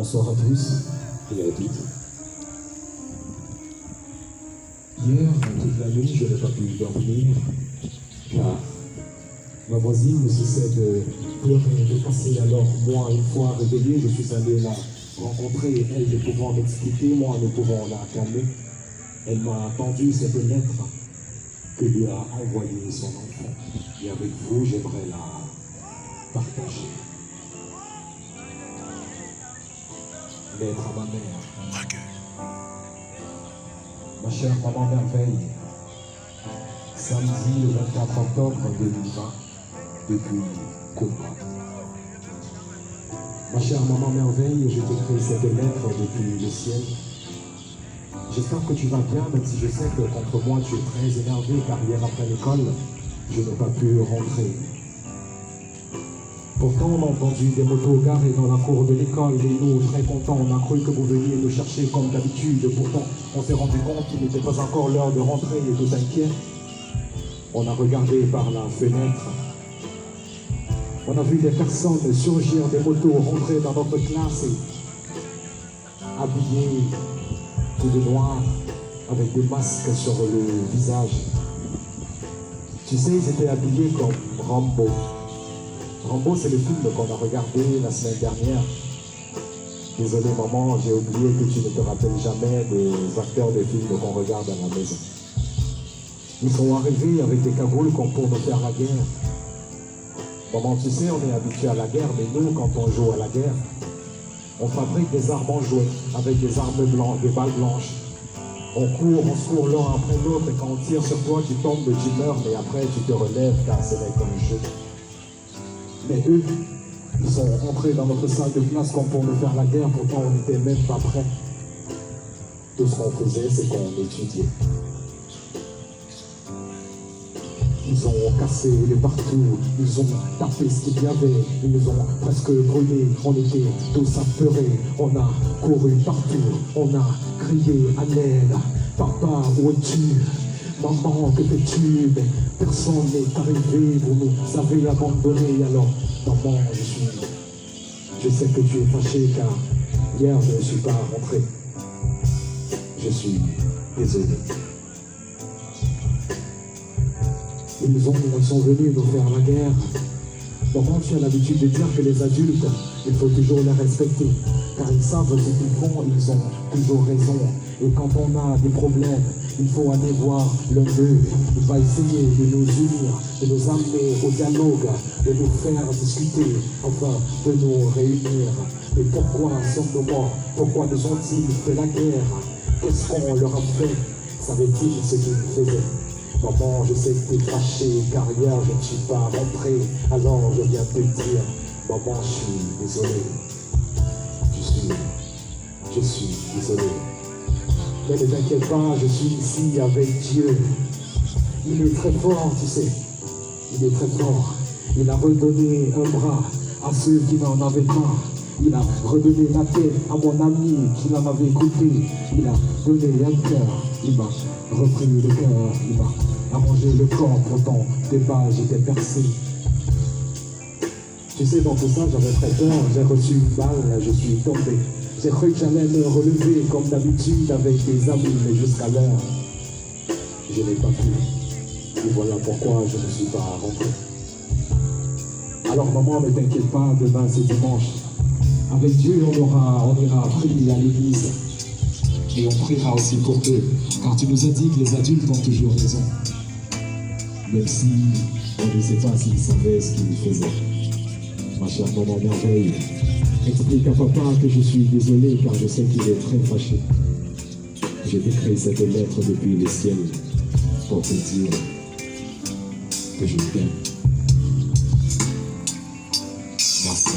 Bonsoir à tous et à toutes. Hier, toute la nuit, je n'ai pas pu dormir car ma voisine ne cessait de pleurer, de passer. Alors moi, une fois réveillé, je suis allé la rencontrer. Elle ne pouvant m'expliquer, moi ne pouvant la calmer. Elle m'a tendu cette lettre que lui a envoyée son enfant. Et avec vous, j'aimerais la partager. Lettre à ma mère. Ma chère maman merveille, samedi le 24 octobre 2020, depuis Cuba. Ma chère maman merveille, je t'écris cette lettre depuis le ciel. J'espère que tu vas bien, même si je sais que contre moi tu es très énervé, car hier après l'école, je n'ai pas pu rentrer. Pourtant, on a entendu des motos garées dans la cour de l'école et nous, très contents, on a cru que vous veniez nous chercher comme d'habitude. Pourtant, on s'est rendu compte qu'il n'était pas encore l'heure de rentrer et tout inquiet. On a regardé par la fenêtre. On a vu des personnes surgir des motos, rentrer dans notre classe et habillées tout de noir, avec des masques sur le visage. Tu sais, ils étaient habillés comme Rambo. Rambo, c'est le film qu'on a regardé la semaine dernière. Désolé maman, j'ai oublié que tu ne te rappelles jamais des acteurs des films qu'on regarde à la maison. Ils sont arrivés avec des cagoules comme pour nous faire la guerre. Maman, tu sais, on est habitué à la guerre, mais nous, quand on joue à la guerre, on fabrique des armes en jouet avec des armes blanches, des balles blanches. On se court l'un après l'autre et quand on tire sur toi, tu tombes, tu meurs, mais après tu te relèves car ce n'est qu'un jeu. Mais eux, ils sont entrés dans notre salle de classe comme pour nous faire la guerre, pourtant on n'était même pas prêts. Tout ce qu'on faisait, c'est qu'on étudiait. Ils ont cassé les partout, ils ont tapé ce qu'il y avait, ils nous ont presque brûlés, on était tous apeurés, on a couru partout, on a crié à l'aide. Papa, où es-tu? Maman, que fais-tu? Mais personne n'est arrivé, vous nous avez abandonnés. Alors, maman, je sais que tu es fâché car hier je ne suis pas rentré. Je suis désolé. Ils sont venus nous faire la guerre. Maman, tu as l'habitude de dire que les adultes, il faut toujours les respecter. Car ils savent ce qu'ils font, ils ont toujours raison. Et quand on a des problèmes, il faut aller voir l'un d'eux. Il va essayer de nous unir, de nous amener au dialogue, de nous faire discuter, enfin de nous réunir. Mais pourquoi sommes-nous morts? Pourquoi nous ont-ils fait la guerre? Qu'est-ce qu'on leur a fait? Savaient-ils ce qu'ils faisaient? Maman, je sais que tu es fâchée, car hier je ne suis pas rentré. Alors je viens te dire, maman, je suis désolé. Je suis désolé. Mais ne t'inquiète pas, je suis ici avec Dieu. Il est très fort, tu sais. Il est très fort. Il a redonné un bras à ceux qui n'en avaient pas. Il a redonné la tête à mon ami qui l'en avait coupé. Il a donné un cœur. Il m'a repris le cœur. Il m'a arrangé le corps. Pourtant, des balles, j'étais percé. Tu sais, dans tout ça, j'avais très peur. J'ai reçu une balle, je suis tombé. J'ai cru que j'allais me relever comme d'habitude avec des amis, mais jusqu'à l'heure, je n'ai pas pu. Et voilà pourquoi je ne suis pas rentré. Alors maman, ne t'inquiète pas, demain c'est dimanche. Avec Dieu, on ira prier à l'église. Et on priera aussi pour eux, car tu nous as dit que les adultes ont toujours raison. Même si on ne sait pas s'ils savaient ce qu'ils faisaient. Ma chère maman merveille, explique à papa que je suis désolé car je sais qu'il est très fâché. J'ai écrit cette lettre depuis le ciel pour te dire que je t'aime. Merci.